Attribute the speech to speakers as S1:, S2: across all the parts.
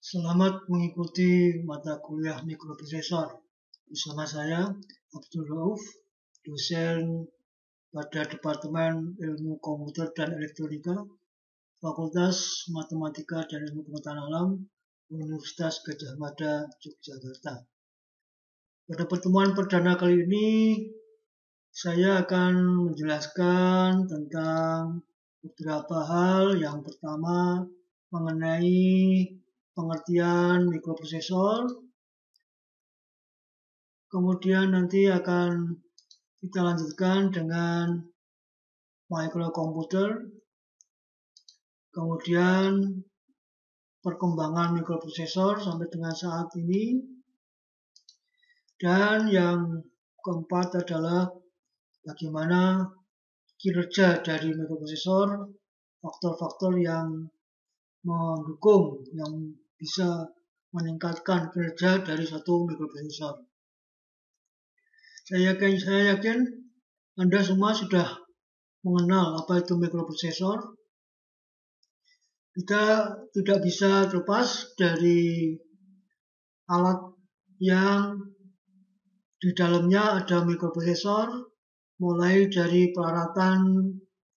S1: Selamat mengikuti mata kuliah mikroprosesor bersama saya Abdul Rauf, dosen pada Departemen Ilmu Komputer dan Elektronika, Fakultas Matematika dan Ilmu Pengetahuan Alam, Universitas Gadjah Mada, Yogyakarta. Pada pertemuan perdana kali ini, saya akan menjelaskan tentang beberapa hal. Yang pertama, mengenai pengertian mikroprosesor. Kemudian nanti akan kita lanjutkan dengan microkomputer. Kemudian perkembangan mikroprosesor sampai dengan saat ini. Dan yang keempat adalah bagaimana kinerja dari mikroprosesor, faktor-faktor yang mendukung, yang bisa meningkatkan kinerja dari satu mikroprosesor. Saya yakin Anda semua sudah mengenal apa itu mikroprosesor. Kita tidak bisa terlepas dari alat yang di dalamnya ada mikroprosesor, mulai dari peralatan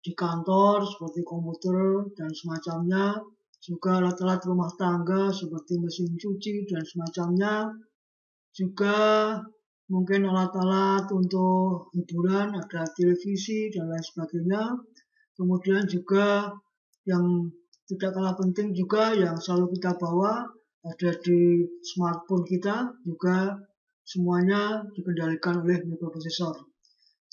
S1: di kantor seperti komputer dan semacamnya, juga alat-alat rumah tangga seperti mesin cuci dan semacamnya, juga mungkin alat-alat untuk hiburan, ada televisi dan lain sebagainya. Kemudian juga yang tidak kalah penting juga yang selalu kita bawa ada di smartphone kita, juga semuanya dikendalikan oleh mikroprosesor.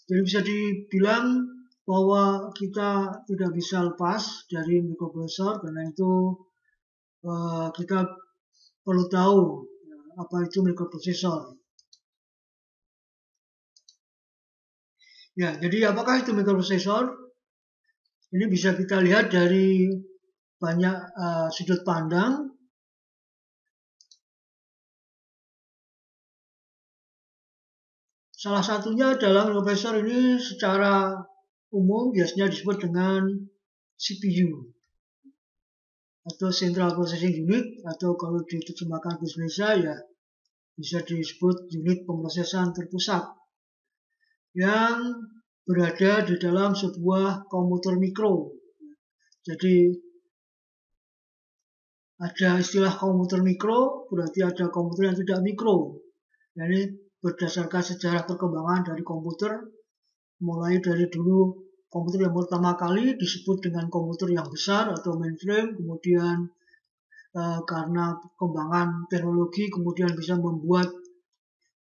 S1: Jadi bisa dibilang bahwa kita tidak bisa lepas dari mikroprosesor, karena itu kita perlu tahu apa itu mikroprosesor. Ya, jadi apakah itu mikroprosesor? Ini bisa kita lihat dari banyak sudut pandang. Salah satunya adalah mikroprosesor ini secara umum biasanya disebut dengan CPU atau Central Processing Unit, atau kalau diterjemahkan ke Indonesia ya bisa disebut unit pemrosesan terpusat, yang berada di dalam sebuah komputer mikro. Jadi ada istilah komputer mikro, berarti ada komputer yang tidak mikro. Jadi berdasarkan sejarah perkembangan dari komputer, mulai dari dulu komputer yang pertama kali disebut dengan komputer yang besar atau mainframe, kemudian karena perkembangan teknologi kemudian bisa membuat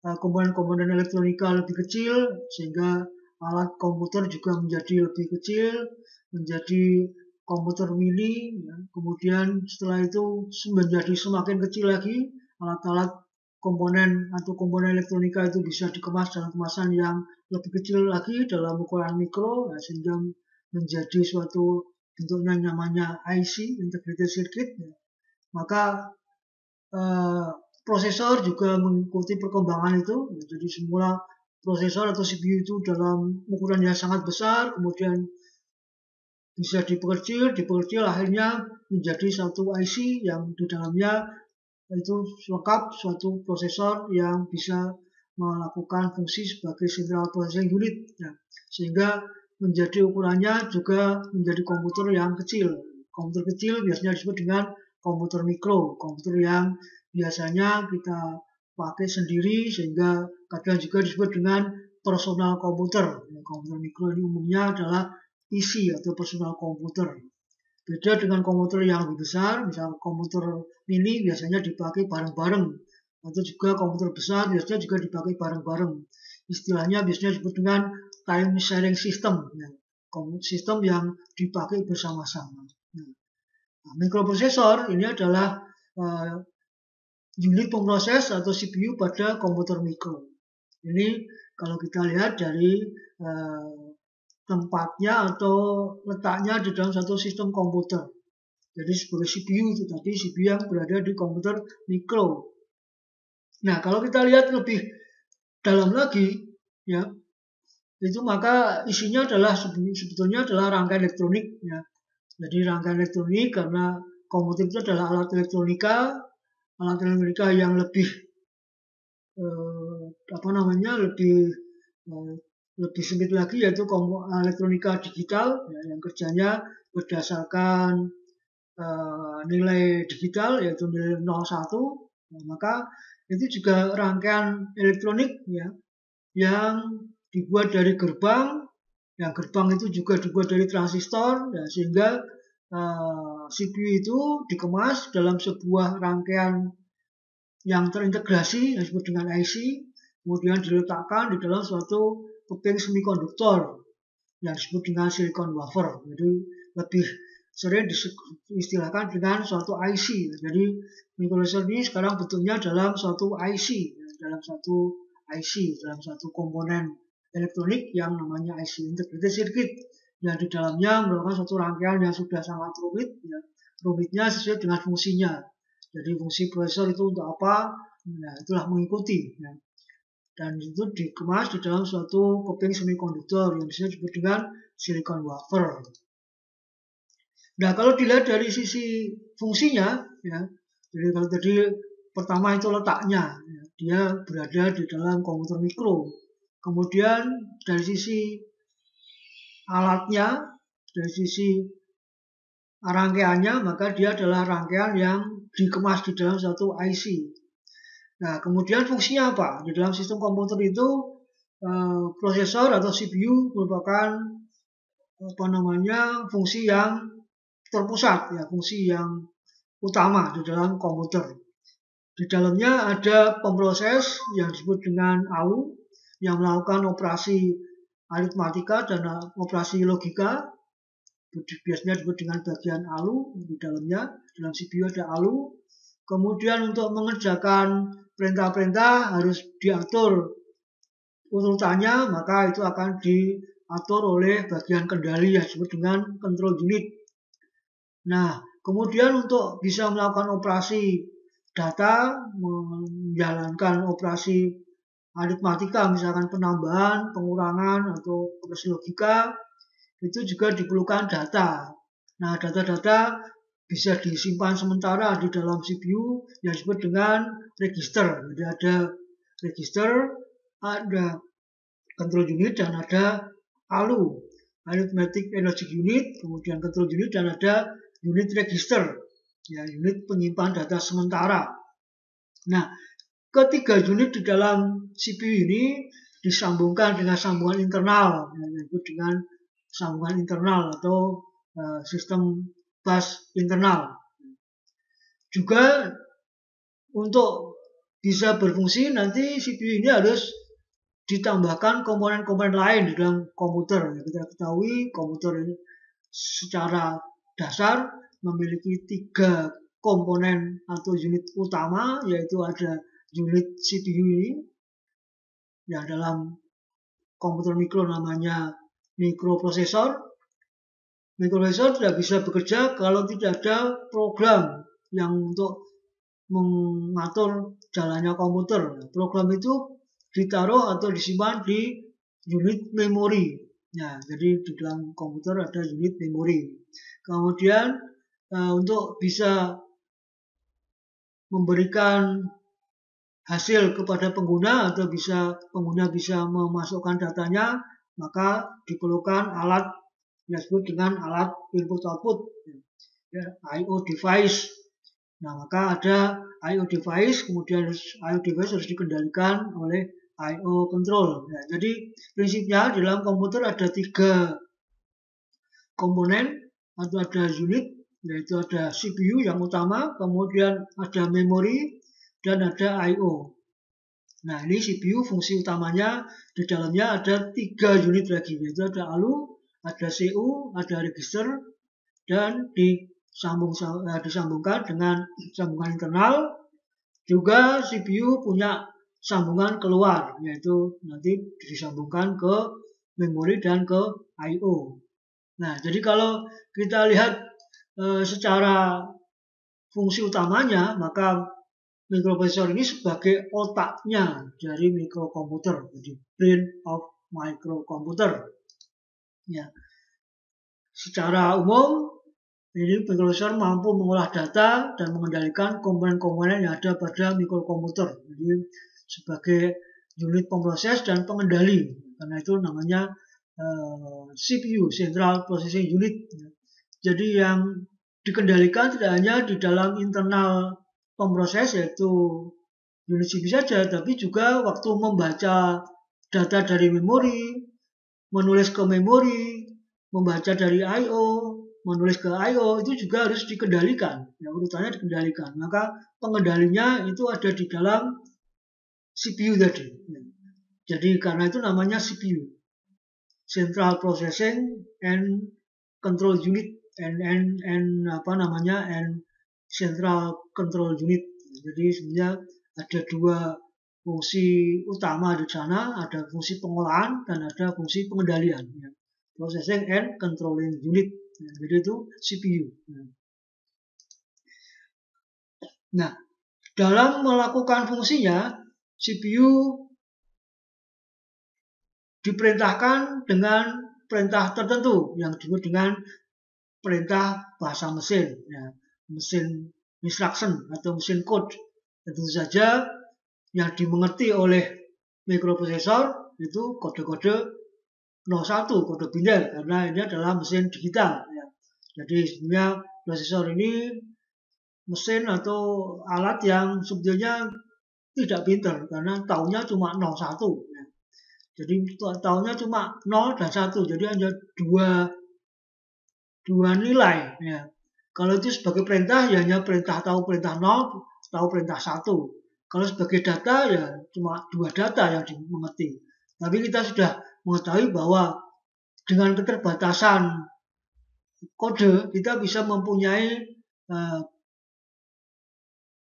S1: komponen-komponen elektronika lebih kecil, sehingga alat komputer juga menjadi lebih kecil, menjadi komputer mini. Kemudian setelah itu menjadi semakin kecil lagi, alat-alat komponen atau komponen elektronika itu bisa dikemas dalam kemasan yang lebih kecil lagi dalam ukuran mikro, sehingga menjadi suatu bentuknya namanya IC, Integrated Circuit. Maka prosesor juga mengikuti perkembangan itu. Jadi semula prosesor atau CPU itu dalam ukuran yang sangat besar, kemudian bisa diperkecil, akhirnya menjadi satu IC yang di dalamnya itu lengkap suatu prosesor yang bisa melakukan fungsi sebagai Central Processing Unit, sehingga menjadi ukurannya juga menjadi komputer yang kecil. Komputer kecil biasanya disebut dengan komputer mikro, komputer yang biasanya kita pakai sendiri, sehingga kadang juga disebut dengan personal komputer. Komputer mikro ini umumnya adalah PC atau personal komputer. Beda dengan komputer yang lebih besar, misalnya komputer mini biasanya dipakai bareng-bareng, atau juga komputer besar biasanya juga dipakai bareng-bareng. Istilahnya biasanya disebut dengan time sharing system, sistem yang dipakai bersama-sama. Nah, mikroprosesor ini adalah unit pemroses atau CPU pada komputer mikro. Ini kalau kita lihat dari tempatnya atau letaknya di dalam satu sistem komputer. Jadi sebagai CPU itu tadi, CPU yang berada di komputer mikro. Nah, kalau kita lihat lebih dalam lagi, ya, itu maka isinya adalah sebetulnya adalah rangkaian elektronik, ya. Jadi rangkaian elektronik, karena komputer itu adalah alat elektronika, alat elektronika yang lebih lebih sempit lagi, yaitu elektronika digital yang kerjanya berdasarkan nilai digital, yaitu nilai 01. Maka itu juga rangkaian elektronik yang dibuat dari gerbang. Yang gerbang itu juga dibuat dari transistor, sehingga CPU itu dikemas dalam sebuah rangkaian yang terintegrasi yang disebut dengan IC, kemudian diletakkan di dalam suatu keping semikonduktor yang disebut dengan silicon wafer. Jadi lebih sering diistilahkan dengan suatu IC. Jadi microprocessor ini sekarang bentuknya dalam suatu IC, dalam suatu komponen elektronik yang namanya IC, integrated circuit, yang di dalamnya merupakan suatu rangkaian yang sudah sangat rumit, rumitnya sesuai dengan fungsinya. Jadi fungsi prosesor itu untuk apa? Itulah mengikuti. Dan itu dikemas di dalam suatu keping semikonduktor yang bisa disebut dengan silicon wafer. Nah, kalau dilihat dari sisi fungsinya, jadi kalau tadi pertama itu letaknya, dia berada di dalam komputer mikro. Kemudian dari sisi alatnya, dari sisi rangkaiannya, maka dia adalah rangkaian yang dikemas di dalam satu IC. Nah, kemudian fungsinya apa? Di dalam sistem komputer itu prosesor atau CPU merupakan fungsi yang terpusat, fungsi yang utama di dalam komputer. Di dalamnya ada pemroses yang disebut dengan ALU yang melakukan operasi aritmatika dan operasi logika. Biasanya disebut dengan bagian ALU di dalamnya. Dalam CPU ada ALU. Kemudian untuk mengerjakan perintah-perintah harus diatur urutannya, maka itu akan diatur oleh bagian kendali yang disebut dengan control unit. Nah, kemudian untuk bisa melakukan operasi data, menjalankan operasi aritmatika, misalkan penambahan, pengurangan, atau operasi logika, itu juga diperlukan data. Nah, data-data bisa disimpan sementara di dalam CPU yang disebut dengan register. Jadi ada register, ada control unit, dan ada ALU, arithmetic logic unit, kemudian control unit, dan ada unit register, unit penyimpan data sementara. Nah, ketiga unit di dalam CPU ini disambungkan dengan sambungan internal, yang disebut dengan sambungan internal atau sistem bus internal. Juga untuk bisa berfungsi, nanti CPU ini harus ditambahkan komponen-komponen lain di dalam komputer. Kita ketahui komputer ini secara dasar memiliki 3 komponen atau unit utama, yaitu ada unit CPU ini, yang dalam komputer mikro namanya mikroprosesor. Mikroprosesor tidak bisa bekerja kalau tidak ada program yang untuk mengatur jalannya komputer. Program itu ditaruh atau disimpan di unit memori. Jadi di dalam komputer ada unit memori. Kemudian untuk bisa memberikan hasil kepada pengguna atau pengguna bisa memasukkan datanya, maka diperlukan alat yang disebut dengan alat input-output, I/O device. Nah, maka ada I/O device, kemudian I/O device harus dikendalikan olai I/O control. Jadi prinsipnya di dalam komputer ada 3 komponen atau ada unit, yaitu ada CPU yang utama, kemudian ada memori, dan ada I/O. Nah, ini CPU fungsi utamanya di dalamnya ada 3 unit lagi, yaitu ada ALU, ada CU, ada register, dan disambungkan dengan sambungan internal. Juga CPU punya sambungan keluar, yaitu nanti disambungkan ke memori dan ke I/O. Nah, jadi kalau kita lihat secara fungsi utamanya, maka mikroprosesor ini sebagai otaknya dari mikrokomputer, jadi brain of microcomputer. Secara umum Ini microprosesor mampu mengolah data dan mengendalikan komponen-komponen yang ada pada mikrokomputer. Jadi sebagai unit pemroses dan pengendali. Karena itu namanya CPU, Central Processing Unit. Jadi yang dikendalikan tidak hanya di dalam internal pemroses yaitu unit CPU saja, tapi juga waktu membaca data dari memori, menulis ke memori, membaca dari I/O, menulis ke I/O itu juga harus dikendalikan. Ya, urutannya dikendalikan. Maka pengendalinya itu ada di dalam CPU tadi. Ya. Jadi karena itu namanya CPU, Central Processing and Control Unit, and Central Control Unit. Jadi sebenarnya ada dua fungsi utama di sana, ada fungsi pengolahan dan ada fungsi pengendalian. Ya. Processing and Controlling Unit. Ya, jadi itu CPU. Ya. Nah, dalam melakukan fungsinya, CPU diperintahkan dengan perintah tertentu yang disebut dengan perintah bahasa mesin, ya, mesin instruction atau mesin code. Tentu saja yang dimengerti oleh mikroprosesor itu kode-kode 01, kode biner, karena ini adalah mesin digital. Ya. Jadi sebenarnya prosesor ini mesin atau alat yang sebetulnya tidak pintar karena tahunnya cuma 01. Ya. Jadi tahunnya cuma 0 dan 1, jadi hanya dua nilai. Ya. Kalau itu sebagai perintah ya hanya perintah tahu perintah 0, tahu perintah 1. Kalau sebagai data ya cuma dua data yang dimengerti. Tapi kita sudah mengetahui bahwa dengan keterbatasan kode kita bisa mempunyai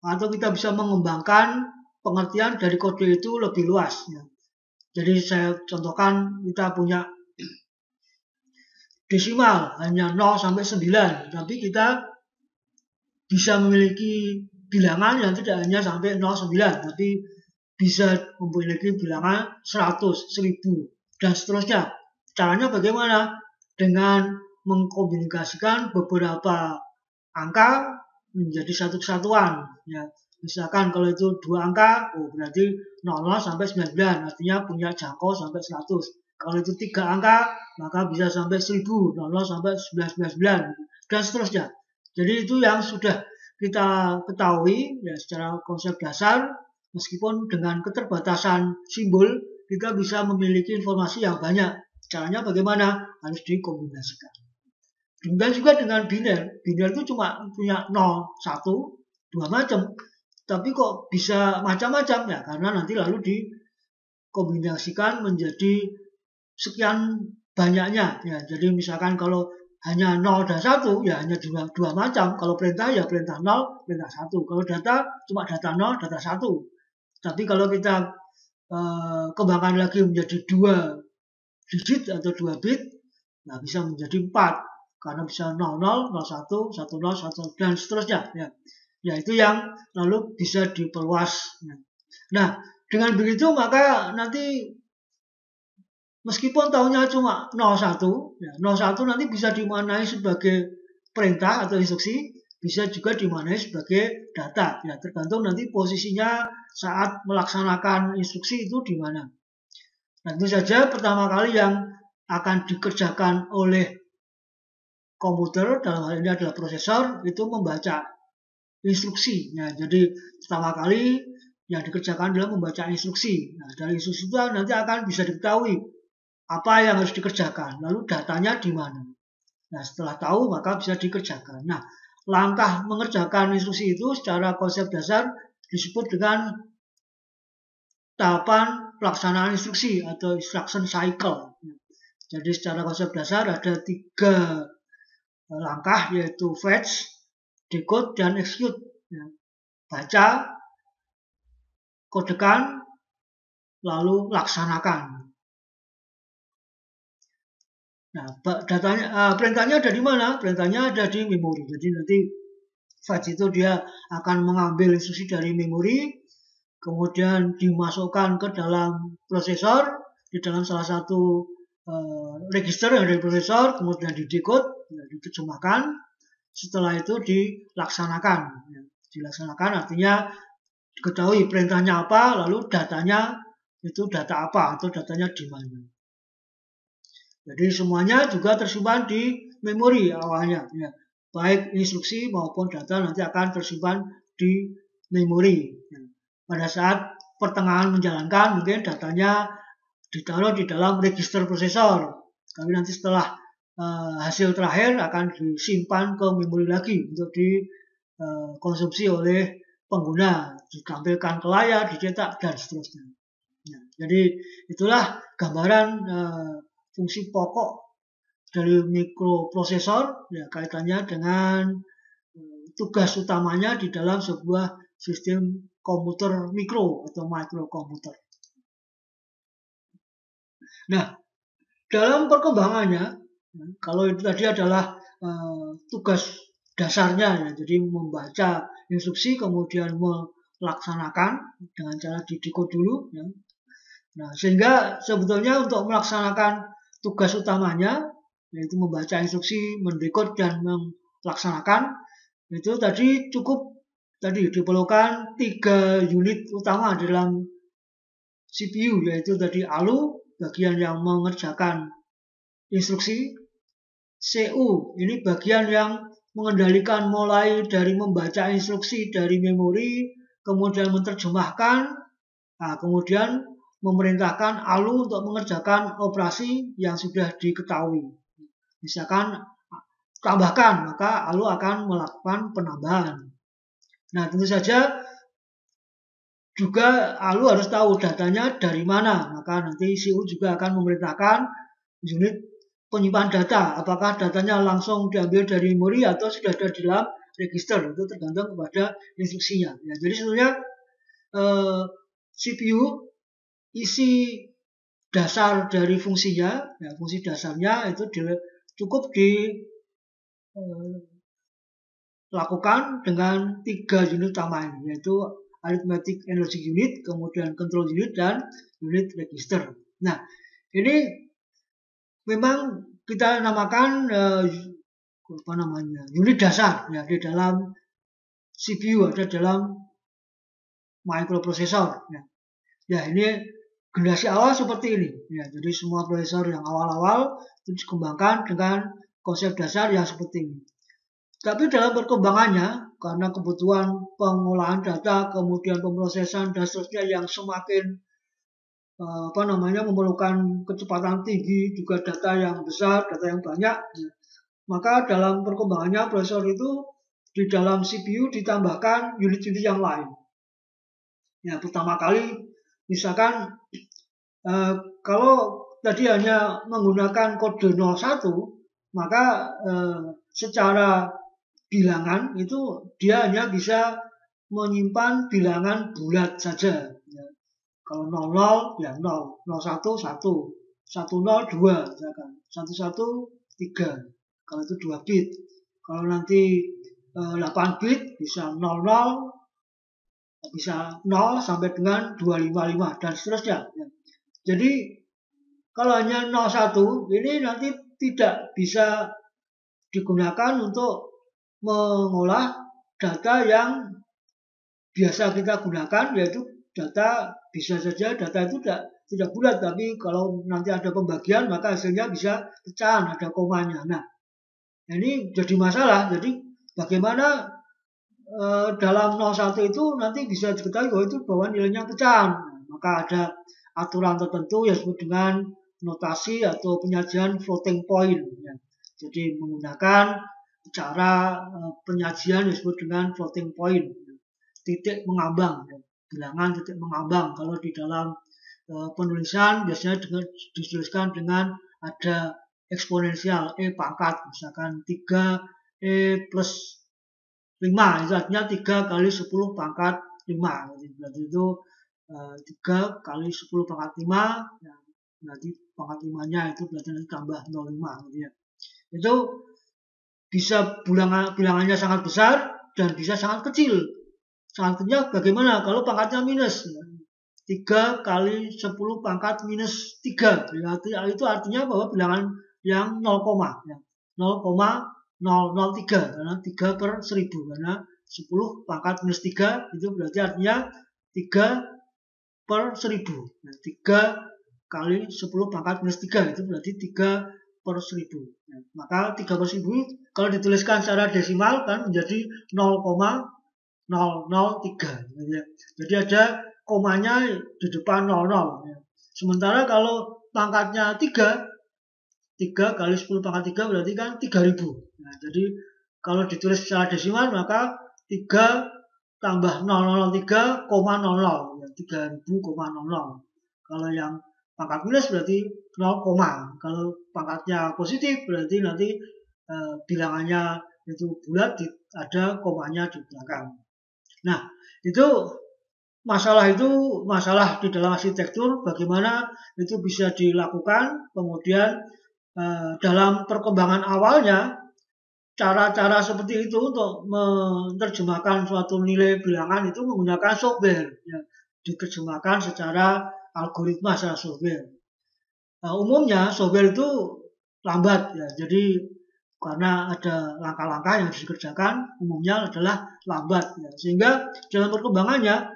S1: atau kita bisa mengembangkan pengertian dari kode itu lebih luas. Ya. Jadi saya contohkan kita punya desimal hanya 0 sampai 9, tapi kita bisa memiliki bilangan yang tidak hanya sampai 09, tapi bisa memiliki bilangan 100, 1000, dan seterusnya. Caranya bagaimana? Dengan mengkomunikasikan beberapa angka menjadi satu kesatuan. Ya. Misalkan kalau itu 2 angka, berarti 00 sampai 99, artinya punya jangkau sampai 100. Kalau itu 3 angka, maka bisa sampai 1000, 00 sampai 999, dan seterusnya. Jadi itu yang sudah kita ketahui ya secara konsep dasar, meskipun dengan keterbatasan simbol, kita bisa memiliki informasi yang banyak. Caranya bagaimana? Harus dikombinasikan. Demikian juga dengan biner. Biner itu cuma punya 0, 1, 2 macam. Tapi kok bisa macam-macam ya? Karena nanti lalu dikombinasikan menjadi sekian banyaknya. Ya, jadi misalkan kalau hanya 0 dan 1 ya hanya dua macam. Kalau perintah ya perintah 0, perintah 1. Kalau data cuma data 0, data 1. Tapi kalau kita kembangkan lagi menjadi 2 digit atau 2 bit, nah bisa menjadi 4. Karena bisa 00, 01, 10, 1, dan seterusnya. Ya, itu yang lalu bisa diperluas. Nah, dengan begitu maka nanti meskipun tahunnya cuma 01, ya, 01 nanti bisa dimaknai sebagai perintah atau instruksi, bisa juga dimaknai sebagai data. Ya, tergantung nanti posisinya saat melaksanakan instruksi itu di mana. Tentu saja pertama kali yang akan dikerjakan oleh komputer, dalam hal ini adalah prosesor, itu membaca instruksi. Nah, jadi pertama kali yang dikerjakan adalah membaca instruksi. Nah, dari instruksi itu nanti akan bisa diketahui apa yang harus dikerjakan, lalu datanya di mana. Nah, setelah tahu maka bisa dikerjakan. Nah, langkah mengerjakan instruksi itu secara konsep dasar disebut dengan tahapan pelaksanaan instruksi atau instruction cycle. Jadi secara konsep dasar ada 3 langkah, yaitu fetch, decode, dan execute. Baca, kodekan, lalu laksanakan. Nah, perintahnya ada di mana? Perintahnya ada di memori. Jadi nanti fetch itu dia akan mengambil instruksi dari memori, kemudian dimasukkan ke dalam prosesor, di dalam salah satu register yang ada di prosesor, kemudian didecode, diterjemahkan setelah itu dilaksanakan. Dilaksanakan artinya diketahui perintahnya apa, lalu datanya itu data apa atau datanya di mana. Jadi semuanya juga tersimpan di memori awalnya. Ya. Baik instruksi maupun data nanti akan tersimpan di memori. Ya. Pada saat pertengahan menjalankan mungkin datanya ditaruh di dalam register prosesor. Tapi nanti setelah hasil terakhir akan disimpan ke memori lagi untuk dikonsumsi oleh pengguna, ditampilkan ke layar, dicetak, dan seterusnya. Ya, jadi itulah gambaran fungsi pokok dari mikroprosesor, ya, kaitannya dengan tugas utamanya di dalam sebuah sistem komputer mikro atau mikrokomputer. Nah, dalam perkembangannya, kalau itu tadi adalah tugas dasarnya, ya, jadi membaca instruksi kemudian melaksanakan dengan cara didekode dulu. Ya. Nah, sehingga sebetulnya untuk melaksanakan tugas utamanya, yaitu membaca instruksi, mendekode dan melaksanakan, itu tadi cukup diperlukan 3 unit utama dalam CPU, yaitu tadi ALU, bagian yang mengerjakan instruksi, CU, ini bagian yang mengendalikan mulai dari membaca instruksi dari memori, kemudian menerjemahkan, kemudian memerintahkan ALU untuk mengerjakan operasi yang sudah diketahui. Misalkan tambahkan, maka ALU akan melakukan penambahan. Nah, tentu saja juga ALU harus tahu datanya dari mana, maka nanti CU juga akan memerintahkan unit penyimpan data, apakah datanya langsung diambil dari memori atau sudah ada di dalam register, itu tergantung kepada instruksinya. Ya, jadi sebenarnya CPU isi dasar dari fungsinya, ya, fungsi dasarnya itu cukup dilakukan dengan 3 unit utama ini, yaitu arithmetic and logic unit, kemudian control unit, dan unit register. Nah, ini memang kita namakan unit dasar, ya, di dalam CPU, ada dalam microprosesor. Ya, ini generasi awal seperti ini. Ya, jadi semua prosesor yang awal-awal itu dikembangkan dengan konsep dasar yang seperti ini. Tapi dalam perkembangannya, karena kebutuhan pengolahan data, kemudian pemrosesan dan seterusnya yang semakin memerlukan kecepatan tinggi, juga data yang besar, data yang banyak, maka dalam perkembangannya prosesor itu di dalam CPU ditambahkan unit-unit yang lain. Ya, pertama kali misalkan kalau tadi hanya menggunakan kode 01, maka secara bilangan itu dia hanya bisa menyimpan bilangan bulat saja. Ya. Kalau 00 ya 0, 01 1, 10 2, misalkan 11 3. Kalau itu 2 bit. Kalau nanti 8 bit bisa 00, bisa 0 sampai dengan 255 dan seterusnya. Ya. Jadi kalau hanya 01 ini nanti tidak bisa digunakan untuk mengolah data yang biasa kita gunakan, yaitu data bisa saja data itu tidak bulat, tapi kalau nanti ada pembagian maka hasilnya bisa pecahan, ada komanya. Nah, ini jadi masalah. Jadi bagaimana dalam 01 itu nanti bisa diketahui bahwa nilainya pecahan. Nah, maka ada aturan tertentu yang disebut dengan notasi atau penyajian floating point. Ya. Jadi menggunakan cara penyajian yang disebut dengan floating point, titik mengambang, bilangan titik mengambang. Kalau di dalam penulisan biasanya dituliskan dengan ada eksponensial E pangkat, misalkan 3E plus 5, itu artinya 3 kali 10 pangkat 5. Berarti itu 3 kali 10 pangkat 5, ya, berarti pangkat 5-nya itu berarti nanti tambah 0,5. Gitu ya. Itu bisa bilangannya sangat besar dan bisa sangat kecil. Sangat kecil bagaimana kalau pangkatnya minus? 3 kali 10 pangkat minus 3. Berarti itu artinya bahwa bilangan yang 0, ya. 0, 003 karena 3 per 1000 karena 10 pangkat minus 3 itu berarti artinya 3 per 1000. Nah, 3 kali 10 pangkat minus 3 itu berarti 3 per 1000. Nah, maka 3 per 1000 kalau dituliskan secara desimal kan menjadi 0,003. Jadi ada komanya di depan 00. Sementara kalau pangkatnya 3 kali 10 pangkat 3 berarti kan 3000. Nah, jadi kalau ditulis secara desimal maka 3 tambah 003,00 ya, 3000,00. Kalau yang pangkat minus berarti 0, kalau pangkatnya positif berarti nanti bilangannya itu bulat, ada komanya di belakang. Nah, itu masalah di dalam arsitektur bagaimana itu bisa dilakukan. Kemudian dalam perkembangan awalnya cara-cara seperti itu untuk menerjemahkan suatu nilai bilangan itu menggunakan software, ya, diterjemahkan secara algoritma secara software. Umumnya software itu lambat, ya, jadi karena ada langkah-langkah yang harus dikerjakan umumnya adalah lambat, ya, sehingga dalam perkembangannya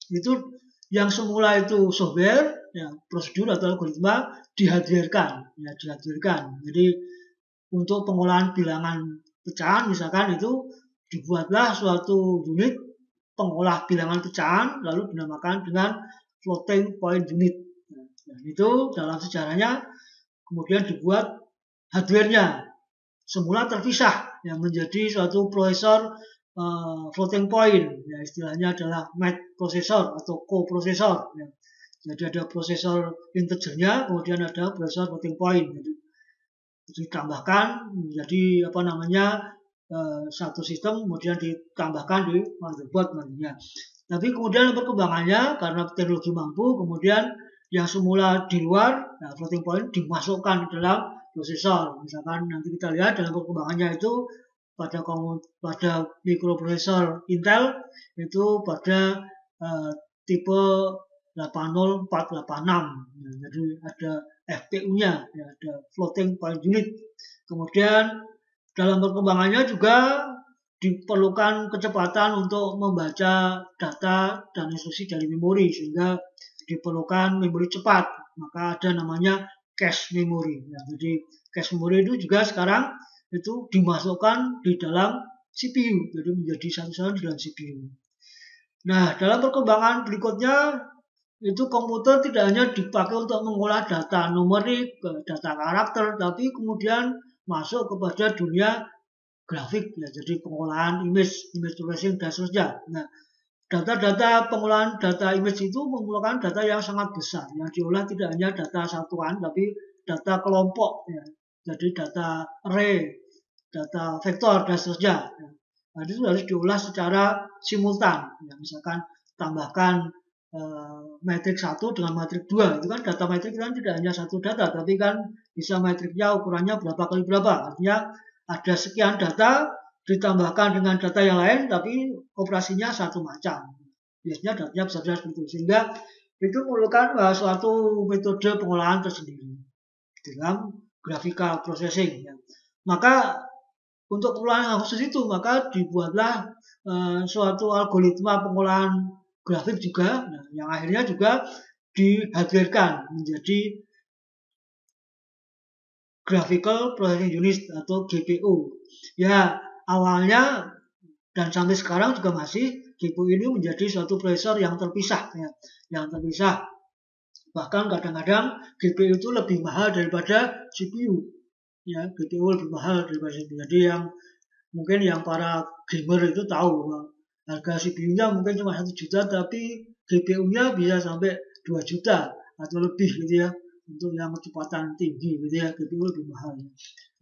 S1: itu yang semula itu software, ya, prosedur atau algoritma dihadirkan. Jadi untuk pengolahan bilangan pecahan misalkan itu dibuatlah suatu unit pengolah bilangan pecahan lalu dinamakan dengan floating point unit. Dan itu dalam sejarahnya kemudian dibuat hardware-nya semula terpisah yang menjadi suatu prosesor floating point, ya, istilahnya adalah mat prosesor atau coprosesor, ya. Jadi ada prosesor integernya, kemudian ada prosesor floating point. Jadi ditambahkan menjadi satu sistem, kemudian ditambahkan di motherboard nantinya. Tapi kemudian perkembangannya karena teknologi mampu, kemudian yang semula di luar, nah, floating point dimasukkan ke dalam prosesor. Misalkan nanti kita lihat dalam perkembangannya itu pada mikroprosesor Intel itu pada tipe 80486. Nah, jadi ada FPU-nya, ya, ada floating point unit. Kemudian dalam perkembangannya juga diperlukan kecepatan untuk membaca data dan instruksi dari memori, sehingga diperlukan memori cepat. Maka ada namanya cache memory. Ya, jadi cache memory itu juga sekarang itu dimasukkan di dalam CPU, jadi menjadi satu-satu di dalam CPU. Nah, dalam perkembangan berikutnya itu komputer tidak hanya dipakai untuk mengolah data numerik, data karakter, tapi kemudian masuk kepada dunia grafik, ya, jadi pengolahan image tracing dan seterusnya. Nah, data pengolahan data image itu memerlukan data yang sangat besar, yang diolah tidak hanya data satuan, tapi data kelompok, ya. Jadi data array, data vektor dan seterusnya. Nah, itu harus diolah secara simultan. Ya, misalkan tambahkan metrik 1 dengan metrik 2, itu kan data metrik kan tidak hanya satu data, tapi kan bisa metriknya ukurannya berapa kali berapa. Artinya ada sekian data ditambahkan dengan data yang lain, tapi operasinya satu macam. Biasanya datanya besar-besar seperti itu. Sehingga itu memerlukan suatu metode pengolahan tersendiri dalam graphical processing. Ya. Maka untuk pengolahan khusus itu, maka dibuatlah suatu algoritma pengolahan grafik juga, nah, yang akhirnya juga dihadirkan menjadi Graphical Processing Unit atau GPU. Ya, awalnya dan sampai sekarang juga masih GPU ini menjadi suatu prosesor yang terpisah, ya, yang terpisah. Bahkan kadang-kadang GPU itu lebih mahal daripada CPU. Ya, GPU lebih mahal daripada CPU. Jadi mungkin yang para gamer itu tahu harga CPU-nya mungkin cuma 1 juta, tapi GPU-nya bisa sampai 2 juta atau lebih gitu ya. Untuk yang kecepatan tinggi gitu ya, GPU lebih mahal.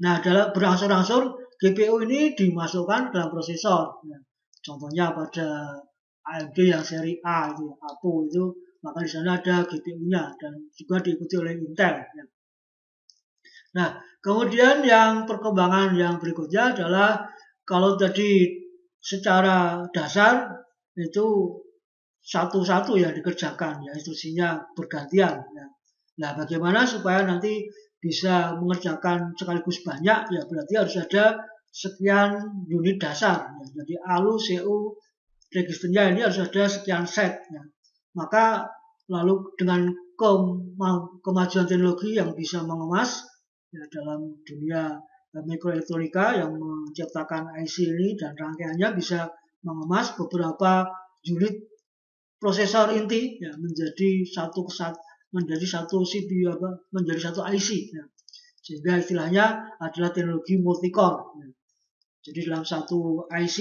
S1: Nah, dalam berangsur-angsur GPU ini dimasukkan dalam prosesor. Ya. Contohnya pada AMD yang seri A itu, APU itu, maka di sana ada GPU-nya dan juga diikuti oleh Intel. Ya. Nah, kemudian yang perkembangan yang berikutnya adalah kalau tadi secara dasar itu satu-satu ya dikerjakan, ya, instruksinya bergantian. Ya. Nah, bagaimana supaya nanti bisa mengerjakan sekaligus banyak, ya berarti harus ada sekian unit dasar. Ya. Jadi ALU, CU, registernya ini harus ada sekian set. Ya. Maka lalu dengan kemajuan teknologi yang bisa mengemas ya, dalam dunia mikroelektronika yang menciptakan IC ini dan rangkaiannya bisa mengemas beberapa unit prosesor inti ya, menjadi satu CPU menjadi satu IC ya. Sehingga istilahnya adalah teknologi multicore ya. Jadi dalam satu IC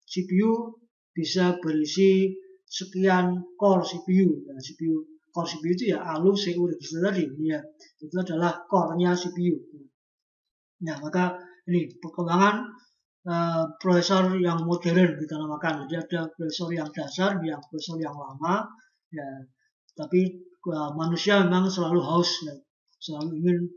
S1: CPU bisa berisi sekian core CPU ya, core CPU itu ya ALU, CU, register tadi ya, itu adalah core-nya CPU. Nah, maka ini perkembangan prosesor yang modern kita namakan. Jadi ada prosesor yang dasar, yang prosesor yang lama, ya. Tapi manusia memang selalu haus, ya. Selalu ingin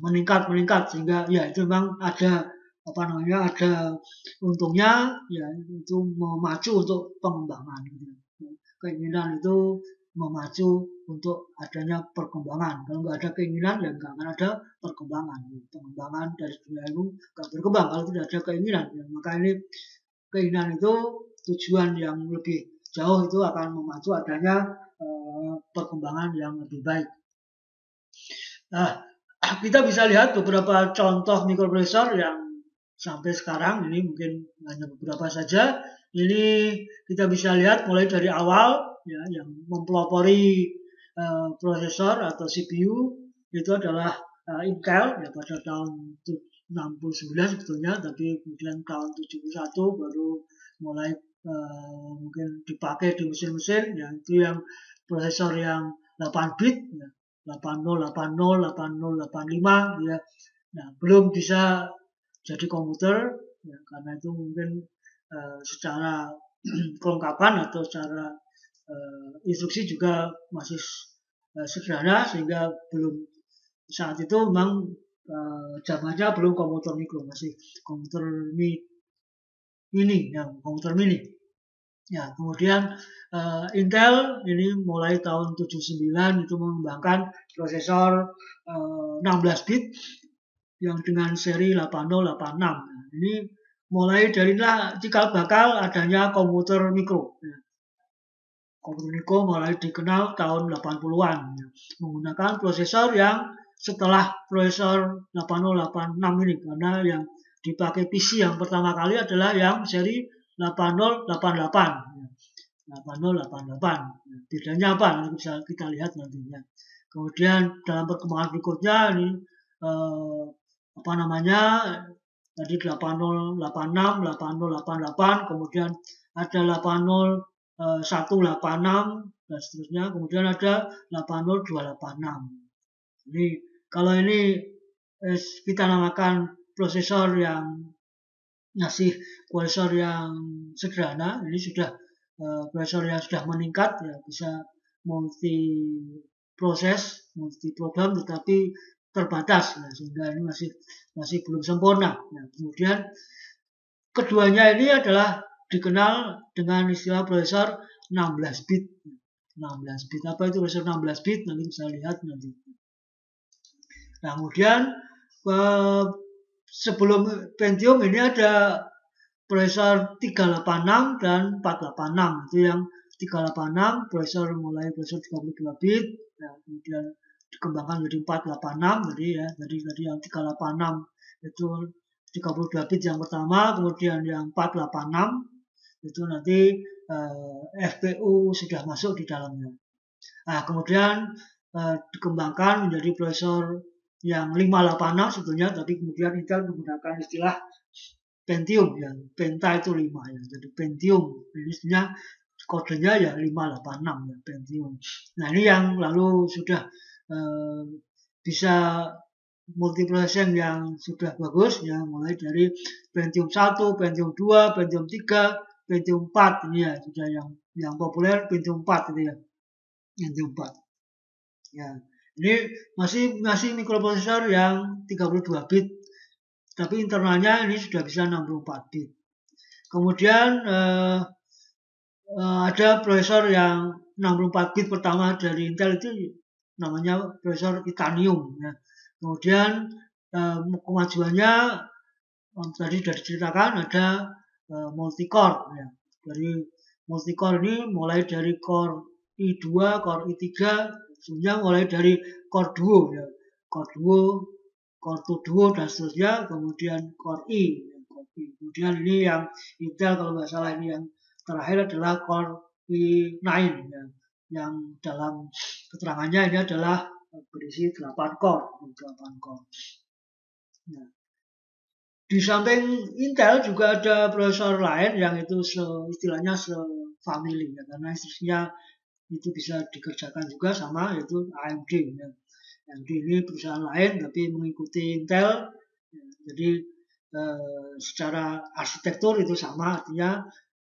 S1: meningkat sehingga ya itu memang ada ada untungnya ya itu memacu untuk pengembangan. Gitu. Keinginan itu memacu untuk adanya perkembangan. Kalau nggak ada keinginan, ya nggak akan ada perkembangan. Pengembangan dari dunia ilmu nggak berkembang kalau tidak ada keinginan. Ya, maka ini keinginan itu tujuan yang lebih jauh itu akan memacu adanya perkembangan yang lebih baik. Nah, kita bisa lihat beberapa contoh mikroprosesor yang sampai sekarang ini mungkin hanya beberapa saja. Ini kita bisa lihat mulai dari awal ya, yang mempelopori prosesor atau CPU itu adalah Intel ya pada tahun 69 sebetulnya, tapi kemudian tahun 71 baru mulai mungkin dipakai di mesin-mesin ya, itu yang prosesor yang 8 bit ya, 80, 80, 80, 85 ya. Nah, belum bisa jadi komputer ya, karena itu mungkin secara kelengkapan atau secara instruksi juga masih sederhana sehingga belum saat itu memang zamannya belum komputer mikro, masih komputer mini ya, komputer mini. Ya, kemudian Intel ini mulai tahun 79 itu mengembangkan prosesor 16 bit yang dengan seri 8086. Nah, ini mulai darilah cikal bakal adanya komputer mikro. Ya. Komputer mikro mulai dikenal tahun 80-an ya, menggunakan prosesor yang setelah prosesor 8086 ini, karena yang dipakai PC yang pertama kali adalah yang seri 8088 ya. 8088. Bedanya apa? Nanti bisa kita lihat nantinya. Kemudian dalam perkembangan berikutnya ini tadi 8086, 8088, kemudian ada 80186 dan seterusnya, kemudian ada 80286. Jadi kalau ini kita namakan prosesor yang prosesor yang sederhana, ini sudah prosesor yang sudah meningkat ya, bisa multi proses, multi program, tetapi terbatas ya, sehingga ini masih belum sempurna. Nah, kemudian keduanya ini adalah dikenal dengan istilah prosesor 16 bit. 16 bit. Apa itu prosesor 16 bit? Nanti bisa lihat nanti. Nah, kemudian sebelum Pentium ini ada prosesor 386 dan 486. Itu yang 386 prosesor mulai prosesor 32 bit, ya, kemudian dikembangkan menjadi 486 jadi yang 386 itu 32 bit yang pertama, kemudian yang 486 itu nanti FPU sudah masuk di dalamnya. Nah, kemudian dikembangkan menjadi prosesor yang 586 sebetulnya, tapi kemudian Intel menggunakan istilah Pentium ya, Penta itu 5 ya, jadi Pentium ini sebenarnya kodenya ya 586 ya, Pentium. Nah, ini yang lalu sudah bisa multiprocessing yang sudah bagus ya, mulai dari Pentium 1, Pentium 2, Pentium 3, Pentium 4 ini ya, sudah yang populer Pentium 4 itu ya. Pentium 4. Ya. Ini masih mikroprosesor yang 32 bit, tapi internalnya ini sudah bisa 64 bit. Kemudian ada prosesor yang 64 bit pertama dari Intel itu namanya prosesor Titanium. Ya. Kemudian kemajuannya tadi sudah diceritakan ada multi-core ya. Dari multi-core ini mulai dari core I2, core I3, sebenarnya mulai dari core duo ya. Core duo, core 2 duo dan seterusnya, kemudian core I. Kemudian ini yang Intel kalau nggak salah ini yang terakhir adalah core I9 ya. Yang dalam keterangannya ini adalah berisi 8 core. Nah, di samping Intel juga ada prosesor lain yang itu istilahnya se-family ya, karena instruksinya itu bisa dikerjakan juga sama yaitu AMD ya. AMD ini perusahaan lain tapi mengikuti Intel ya, jadi secara arsitektur itu sama, artinya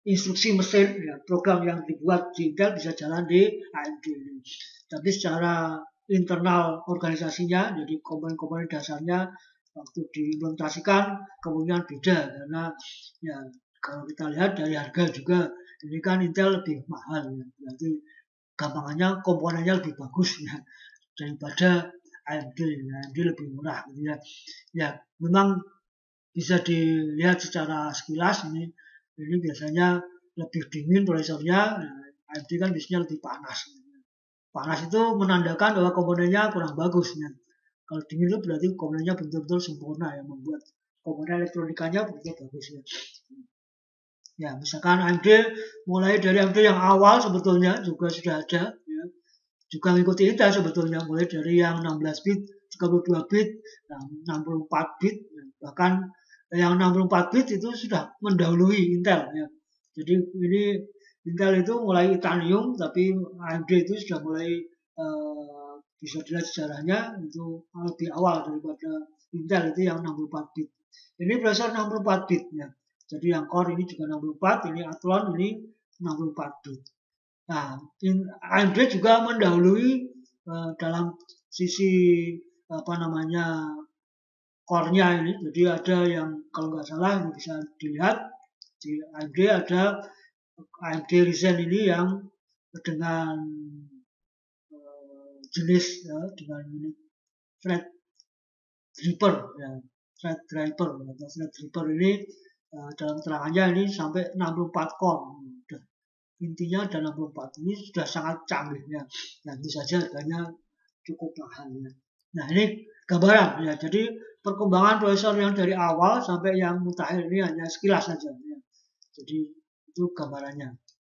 S1: instruksi mesin ya, program yang dibuat di Intel bisa jalan di AMD ini. Tapi secara internal organisasinya, jadi komponen-komponen dasarnya waktu diimplementasikan kemungkinan beda karena ya kalau kita lihat dari harga juga ini kan Intel lebih mahal ya, berarti gampangannya komponennya lebih bagus ya daripada AMD. AMD lebih murah gitu ya. Ya memang bisa dilihat secara sekilas ini biasanya lebih dingin prosesornya, AMD kan biasanya lebih panas. Panas itu menandakan bahwa komponennya kurang bagus ya. Kalau dingin itu berarti komponennya betul-betul sempurna ya, membuat komponen elektronikanya betul-betul bagus ya. Ya, misalkan AMD mulai dari AMD yang awal sebetulnya juga sudah ada ya. Juga mengikuti Intel sebetulnya mulai dari yang 16 bit, 32 bit, 64 bit, bahkan yang 64 bit itu sudah mendahului Intel ya. Jadi ini Intel itu mulai Titanium, tapi AMD itu sudah mulai bisa dilihat sejarahnya itu lebih awal daripada Intel itu yang 64 bit. Ini prosesor 64 bit ya. Jadi yang core ini juga 64, ini Athlon ini 64 bit. Nah, AMD juga mendahului dalam sisi apa namanya core-nya ini. Jadi ada yang kalau nggak salah ini bisa dilihat di AMD ada AMD Ryzen ini yang dengan jenis ya, dengan ini Threadripper ya, Threadripper atau Threadripper ini dalam terangannya ini sampai 64 core. Intinya ada 64 ini sudah sangat canggih ya. Nah, tentu saja harganya cukup mahal ya. Nah, ini gambaran ya. Jadi perkembangan prosesor yang dari awal sampai yang mutakhir ini hanya sekilas saja ya. Jadi itu gambarannya.